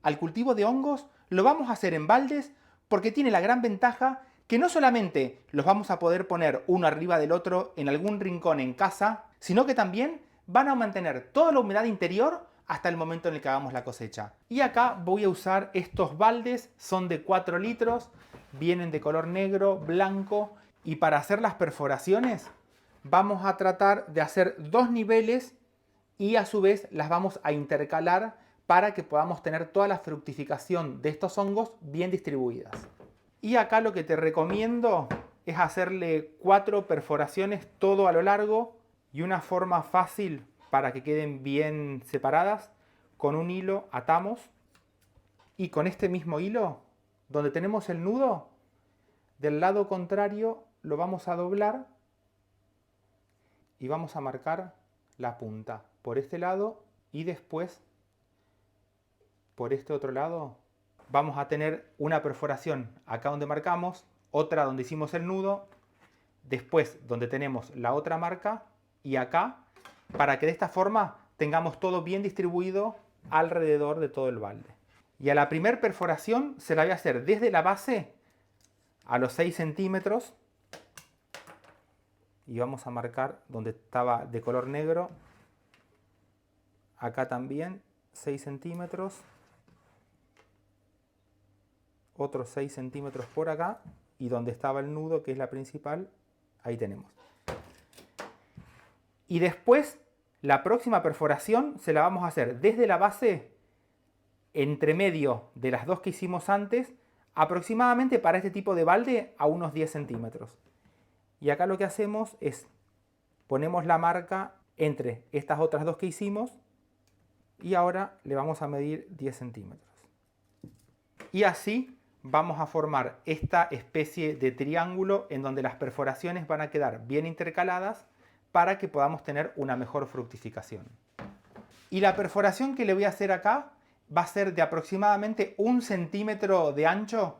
al cultivo de hongos lo vamos a hacer en baldes porque tiene la gran ventaja que no solamente los vamos a poder poner uno arriba del otro en algún rincón en casa, sino que también van a mantener toda la humedad interior hasta el momento en el que hagamos la cosecha. Y acá voy a usar estos baldes, son de 4 litros, vienen de color negro, blanco, y para hacer las perforaciones vamos a tratar de hacer 2 niveles y a su vez las vamos a intercalar para que podamos tener toda la fructificación de estos hongos bien distribuidas. Y acá lo que te recomiendo es hacerle 4 perforaciones todo a lo largo, y una forma fácil para que queden bien separadas, con un hilo atamos y con este mismo hilo, donde tenemos el nudo, del lado contrario lo vamos a doblar y vamos a marcar la punta por este lado y después por este otro lado. Vamos a tener una perforación acá donde marcamos, otra donde hicimos el nudo, después donde tenemos la otra marca y acá, para que de esta forma tengamos todo bien distribuido alrededor de todo el balde. Y a la primera perforación se la voy a hacer desde la base a los 6 centímetros y vamos a marcar donde estaba de color negro, acá también 6 centímetros, otros 6 centímetros por acá, y donde estaba el nudo, que es la principal, ahí tenemos. Y después, la próxima perforación se la vamos a hacer desde la base, entre medio de las dos que hicimos antes, aproximadamente para este tipo de balde a unos 10 centímetros. Y acá lo que hacemos es, ponemos la marca entre estas otras dos que hicimos, y ahora le vamos a medir 10 centímetros. Y así vamos a formar esta especie de triángulo en donde las perforaciones van a quedar bien intercaladas para que podamos tener una mejor fructificación. Y la perforación que le voy a hacer acá va a ser de aproximadamente 1 centímetro de ancho,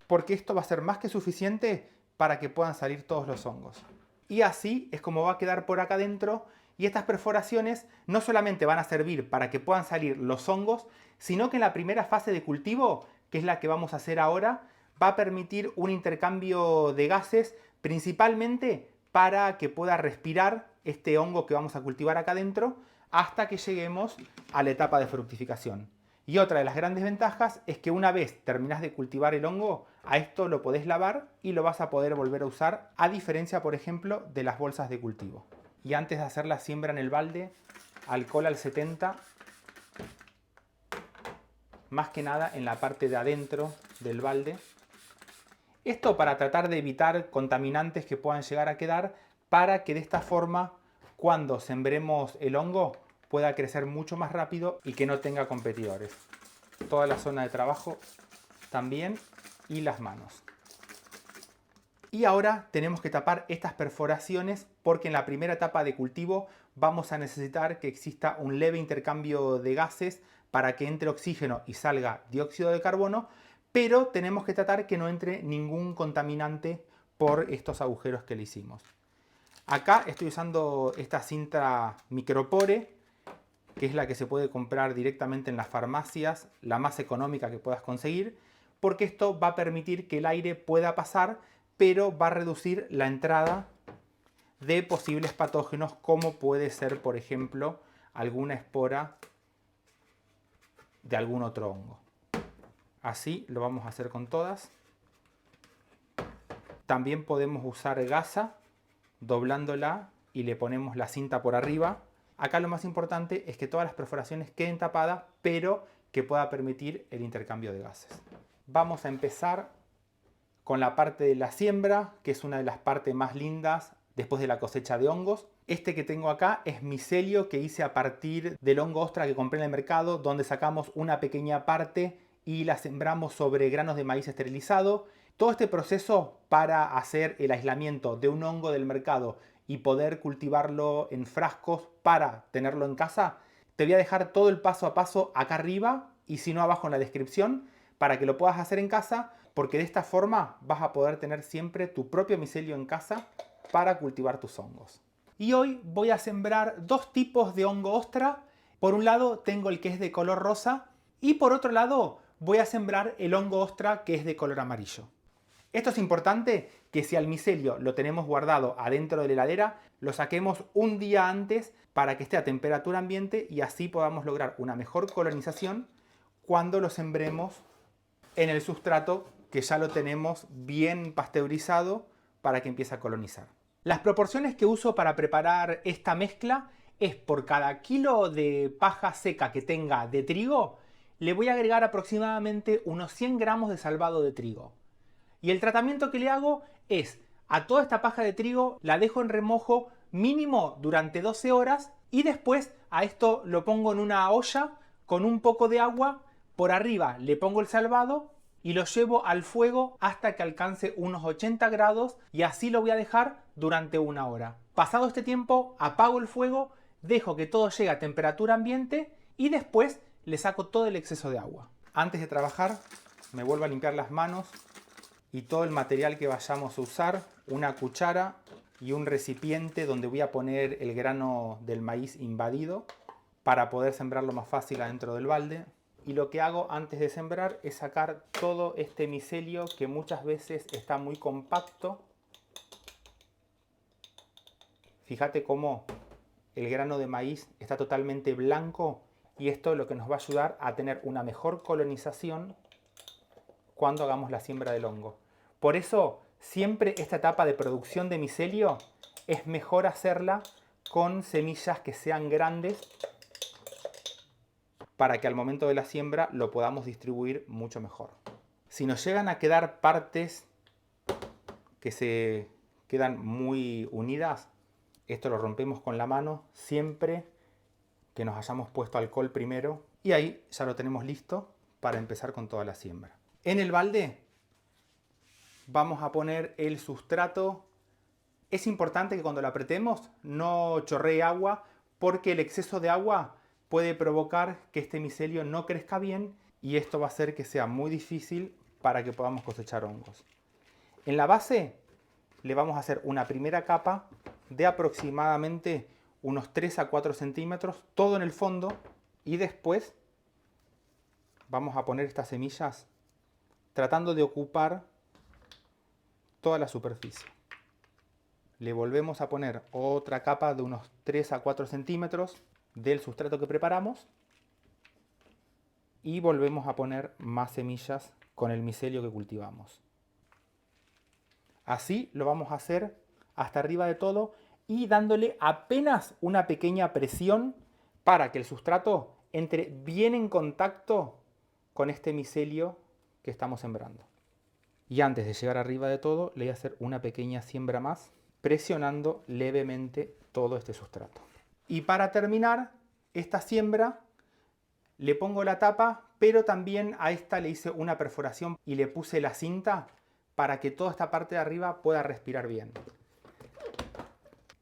porque esto va a ser más que suficiente para que puedan salir todos los hongos. Y así es como va a quedar por acá adentro. Y estas perforaciones no solamente van a servir para que puedan salir los hongos, sino que en la primera fase de cultivo, que es la que vamos a hacer ahora, va a permitir un intercambio de gases, principalmente para que pueda respirar este hongo que vamos a cultivar acá adentro, hasta que lleguemos a la etapa de fructificación. Y otra de las grandes ventajas es que una vez terminás de cultivar el hongo, a esto lo podés lavar y lo vas a poder volver a usar, a diferencia, por ejemplo, de las bolsas de cultivo. Y antes de hacer la siembra en el balde, alcohol al 70, más que nada en la parte de adentro del balde. Esto para tratar de evitar contaminantes que puedan llegar a quedar, para que de esta forma, cuando sembremos el hongo, pueda crecer mucho más rápido y que no tenga competidores. Toda la zona de trabajo también, y las manos. Y ahora tenemos que tapar estas perforaciones porque en la primera etapa de cultivo vamos a necesitar que exista un leve intercambio de gases para que entre oxígeno y salga dióxido de carbono, pero tenemos que tratar que no entre ningún contaminante por estos agujeros que le hicimos. Acá estoy usando esta cinta Micropore, que es la que se puede comprar directamente en las farmacias, la más económica que puedas conseguir, porque esto va a permitir que el aire pueda pasar, pero va a reducir la entrada de posibles patógenos, como puede ser, por ejemplo, alguna espora de algún otro hongo. Así lo vamos a hacer con todas. También podemos usar gasa, doblándola, y le ponemos la cinta por arriba. Acá lo más importante es que todas las perforaciones queden tapadas, pero que pueda permitir el intercambio de gases. Vamos a empezar con la parte de la siembra, que es una de las partes más lindas después de la cosecha de hongos. Este que tengo acá es micelio que hice a partir del hongo ostra que compré en el mercado, donde sacamos una pequeña parte y la sembramos sobre granos de maíz esterilizado. Todo este proceso para hacer el aislamiento de un hongo del mercado y poder cultivarlo en frascos para tenerlo en casa, te voy a dejar todo el paso a paso acá arriba, y si no abajo en la descripción, para que lo puedas hacer en casa, porque de esta forma vas a poder tener siempre tu propio micelio en casa para cultivar tus hongos. Y hoy voy a sembrar dos tipos de hongo ostra. Por un lado tengo el que es de color rosa y por otro lado voy a sembrar el hongo ostra que es de color amarillo. Esto es importante, que si al micelio lo tenemos guardado adentro de la heladera, lo saquemos un día antes para que esté a temperatura ambiente y así podamos lograr una mejor colonización cuando lo sembremos en el sustrato que ya lo tenemos bien pasteurizado para que empiece a colonizar. Las proporciones que uso para preparar esta mezcla es por cada kilo de paja seca que tenga de trigo, le voy a agregar aproximadamente unos 100 gramos de salvado de trigo. Y el tratamiento que le hago es, a toda esta paja de trigo la dejo en remojo mínimo durante 12 horas y después a esto lo pongo en una olla con un poco de agua, por arriba le pongo el salvado y lo llevo al fuego hasta que alcance unos 80 grados y así lo voy a dejar durante una hora. Pasado este tiempo apago el fuego, dejo que todo llegue a temperatura ambiente y después le saco todo el exceso de agua. Antes de trabajar me vuelvo a limpiar las manos y todo el material que vayamos a usar, una cuchara y un recipiente donde voy a poner el grano del maíz invadido para poder sembrarlo más fácil adentro del balde. Y lo que hago antes de sembrar es sacar todo este micelio que muchas veces está muy compacto. Fíjate cómo el grano de maíz está totalmente blanco y esto es lo que nos va a ayudar a tener una mejor colonización cuando hagamos la siembra del hongo. Por eso, siempre esta etapa de producción de micelio es mejor hacerla con semillas que sean grandes para que al momento de la siembra lo podamos distribuir mucho mejor. Si nos llegan a quedar partes que se quedan muy unidas, esto lo rompemos con la mano siempre que nos hayamos puesto alcohol primero y ahí ya lo tenemos listo para empezar con toda la siembra. En el balde vamos a poner el sustrato. Es importante que cuando lo apretemos no chorree agua porque el exceso de agua puede provocar que este micelio no crezca bien y esto va a hacer que sea muy difícil para que podamos cosechar hongos. En la base le vamos a hacer una primera capa de aproximadamente unos 3 a 4 centímetros, todo en el fondo, y después vamos a poner estas semillas tratando de ocupar toda la superficie. Le volvemos a poner otra capa de unos 3 a 4 centímetros del sustrato que preparamos y volvemos a poner más semillas con el micelio que cultivamos. Así lo vamos a hacer hasta arriba de todo y dándole apenas una pequeña presión para que el sustrato entre bien en contacto con este micelio que estamos sembrando. Y antes de llegar arriba de todo, le voy a hacer una pequeña siembra más, presionando levemente todo este sustrato. Y para terminar esta siembra, le pongo la tapa, pero también a esta le hice una perforación y le puse la cinta para que toda esta parte de arriba pueda respirar bien.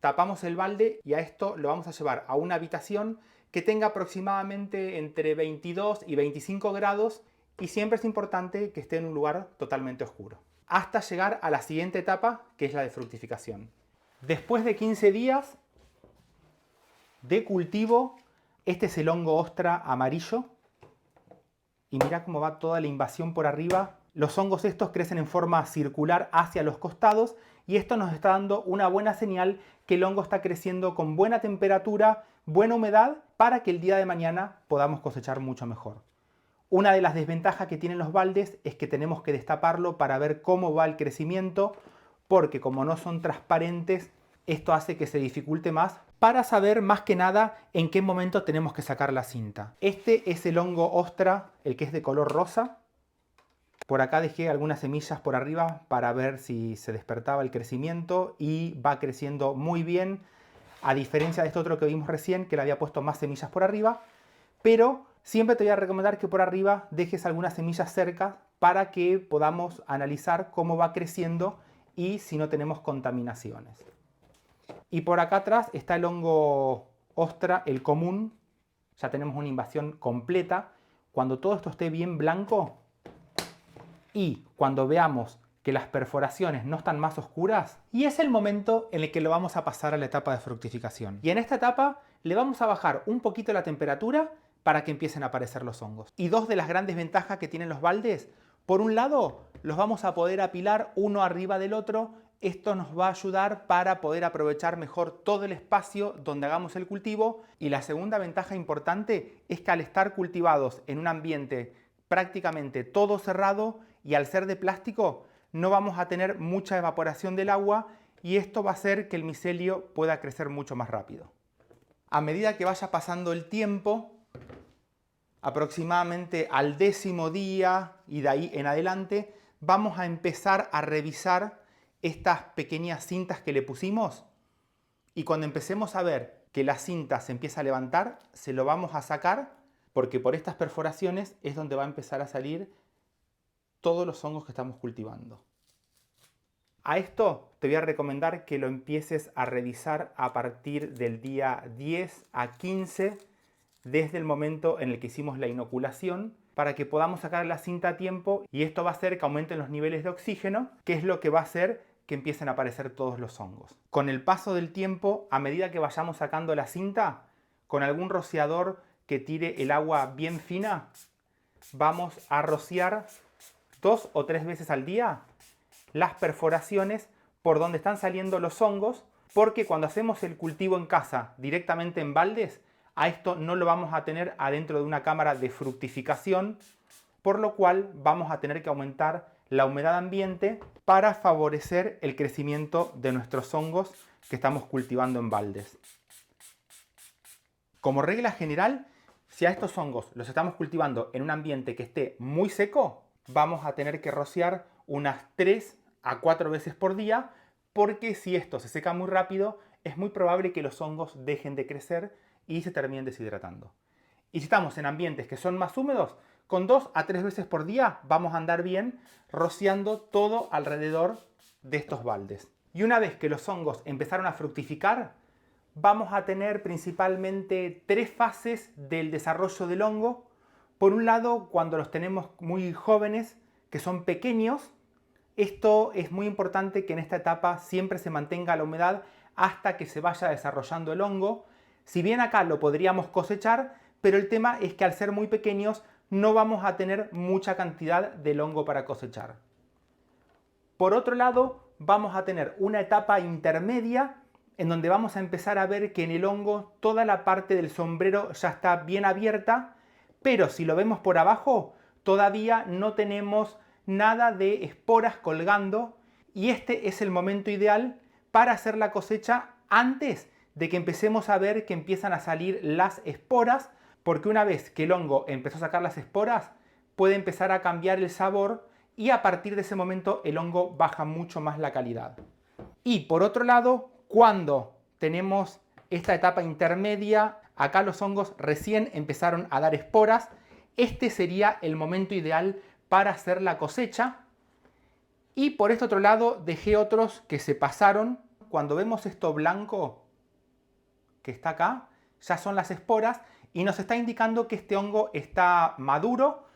Tapamos el balde y a esto lo vamos a llevar a una habitación que tenga aproximadamente entre 22 y 25 grados y siempre es importante que esté en un lugar totalmente oscuro. Hasta llegar a la siguiente etapa, que es la de fructificación. Después de 15 días de cultivo, este es el hongo ostra amarillo. Y mira cómo va toda la invasión por arriba. Los hongos estos crecen en forma circular hacia los costados y esto nos está dando una buena señal que el hongo está creciendo con buena temperatura, buena humedad, para que el día de mañana podamos cosechar mucho mejor. Una de las desventajas que tienen los baldes es que tenemos que destaparlo para ver cómo va el crecimiento, porque como no son transparentes, esto hace que se dificulte más para saber más que nada en qué momento tenemos que sacar la cinta. Este es el hongo ostra, el que es de color rosa. Por acá dejé algunas semillas por arriba para ver si se despertaba el crecimiento y va creciendo muy bien, a diferencia de este otro que vimos recién, que le había puesto más semillas por arriba, pero siempre te voy a recomendar que por arriba dejes algunas semillas cerca para que podamos analizar cómo va creciendo y si no tenemos contaminaciones. Y por acá atrás está el hongo ostra, el común. Ya tenemos una invasión completa. Cuando todo esto esté bien blanco y cuando veamos que las perforaciones no están más oscuras y es el momento en el que lo vamos a pasar a la etapa de fructificación. Y en esta etapa le vamos a bajar un poquito la temperatura para que empiecen a aparecer los hongos. Y dos de las grandes ventajas que tienen los baldes: por un lado, los vamos a poder apilar uno arriba del otro. Esto nos va a ayudar para poder aprovechar mejor todo el espacio donde hagamos el cultivo. Y la segunda ventaja importante es que al estar cultivados en un ambiente prácticamente todo cerrado y al ser de plástico, no vamos a tener mucha evaporación del agua y esto va a hacer que el micelio pueda crecer mucho más rápido. A medida que vaya pasando el tiempo, aproximadamente al 10.º día y de ahí en adelante, vamos a empezar a revisar estas pequeñas cintas que le pusimos y cuando empecemos a ver que la cinta se empieza a levantar, se lo vamos a sacar porque por estas perforaciones es donde va a empezar a salir todos los hongos que estamos cultivando. A esto te voy a recomendar que lo empieces a revisar a partir del día 10 a 15 desde el momento en el que hicimos la inoculación para que podamos sacar la cinta a tiempo y esto va a hacer que aumenten los niveles de oxígeno, que es lo que va a hacer que empiecen a aparecer todos los hongos. Con el paso del tiempo, a medida que vayamos sacando la cinta, con algún rociador que tire el agua bien fina, vamos a rociar 2 o 3 veces al día las perforaciones por donde están saliendo los hongos, porque cuando hacemos el cultivo en casa directamente en baldes, a esto no lo vamos a tener adentro de una cámara de fructificación, por lo cual vamos a tener que aumentar la humedad ambiente para favorecer el crecimiento de nuestros hongos que estamos cultivando en baldes. Como regla general, si a estos hongos los estamos cultivando en un ambiente que esté muy seco, vamos a tener que rociar unas 3 a 4 veces por día, porque si esto se seca muy rápido, es muy probable que los hongos dejen de crecer y se terminen deshidratando. Y si estamos en ambientes que son más húmedos, con 2 a 3 veces por día vamos a andar bien rociando todo alrededor de estos baldes. Y una vez que los hongos empezaron a fructificar, vamos a tener principalmente 3 fases del desarrollo del hongo. Por un lado, cuando los tenemos muy jóvenes, que son pequeños, esto es muy importante que en esta etapa siempre se mantenga la humedad hasta que se vaya desarrollando el hongo. Si bien acá lo podríamos cosechar, pero el tema es que al ser muy pequeños no vamos a tener mucha cantidad del hongo para cosechar. Por otro lado, vamos a tener una etapa intermedia en donde vamos a empezar a ver que en el hongo toda la parte del sombrero ya está bien abierta, pero si lo vemos por abajo, todavía no tenemos nada de esporas colgando y este es el momento ideal para hacer la cosecha antes de que empecemos a ver que empiezan a salir las esporas, porque una vez que el hongo empezó a sacar las esporas, puede empezar a cambiar el sabor y a partir de ese momento el hongo baja mucho más la calidad. Y por otro lado, cuando tenemos esta etapa intermedia, acá los hongos recién empezaron a dar esporas, este sería el momento ideal para hacer la cosecha. Y por este otro lado dejé otros que se pasaron. Cuando vemos esto blanco que está acá, ya son las esporas y nos está indicando que este hongo está maduro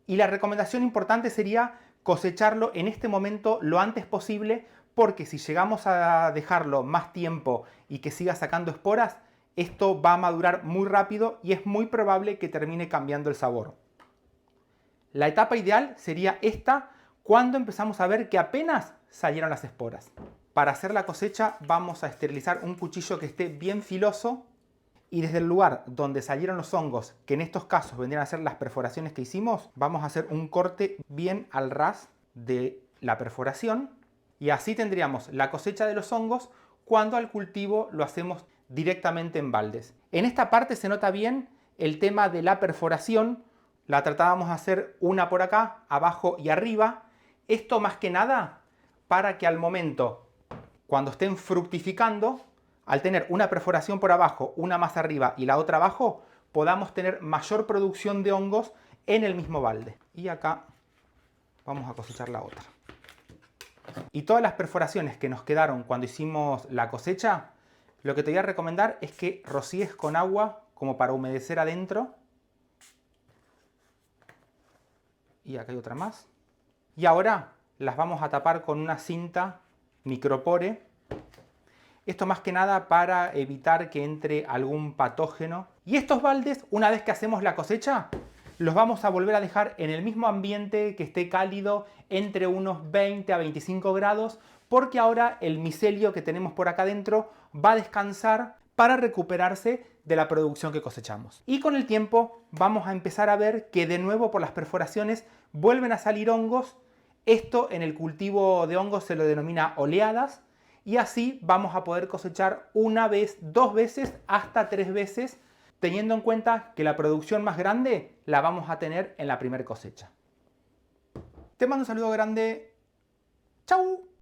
y la recomendación importante sería cosecharlo en este momento lo antes posible, porque si llegamos a dejarlo más tiempo y que siga sacando esporas, esto va a madurar muy rápido y es muy probable que termine cambiando el sabor. La etapa ideal sería esta, cuando empezamos a ver que apenas salieron las esporas. Para hacer la cosecha vamos a esterilizar un cuchillo que esté bien filoso y desde el lugar donde salieron los hongos, que en estos casos vendrían a ser las perforaciones que hicimos, vamos a hacer un corte bien al ras de la perforación y así tendríamos la cosecha de los hongos cuando al cultivo lo hacemos directamente en baldes. En esta parte se nota bien el tema de la perforación. La tratábamos de hacer una por acá, abajo y arriba. Esto más que nada para que al momento, cuando estén fructificando, al tener una perforación por abajo, una más arriba y la otra abajo, podamos tener mayor producción de hongos en el mismo balde. Y acá vamos a cosechar la otra. Y todas las perforaciones que nos quedaron cuando hicimos la cosecha, lo que te voy a recomendar es que rocíes con agua como para humedecer adentro. Y acá hay otra más. Y ahora las vamos a tapar con una cinta micropore. Esto más que nada para evitar que entre algún patógeno. Y estos baldes, una vez que hacemos la cosecha, los vamos a volver a dejar en el mismo ambiente que esté cálido, entre unos 20 a 25 grados, porque ahora el micelio que tenemos por acá dentro va a descansar para recuperarse de la producción que cosechamos. Y con el tiempo vamos a empezar a ver que de nuevo por las perforaciones vuelven a salir hongos. Esto en el cultivo de hongos se lo denomina oleadas, y así vamos a poder cosechar una vez, dos veces, hasta tres veces, teniendo en cuenta que la producción más grande la vamos a tener en la primera cosecha. Te mando un saludo grande. ¡Chau!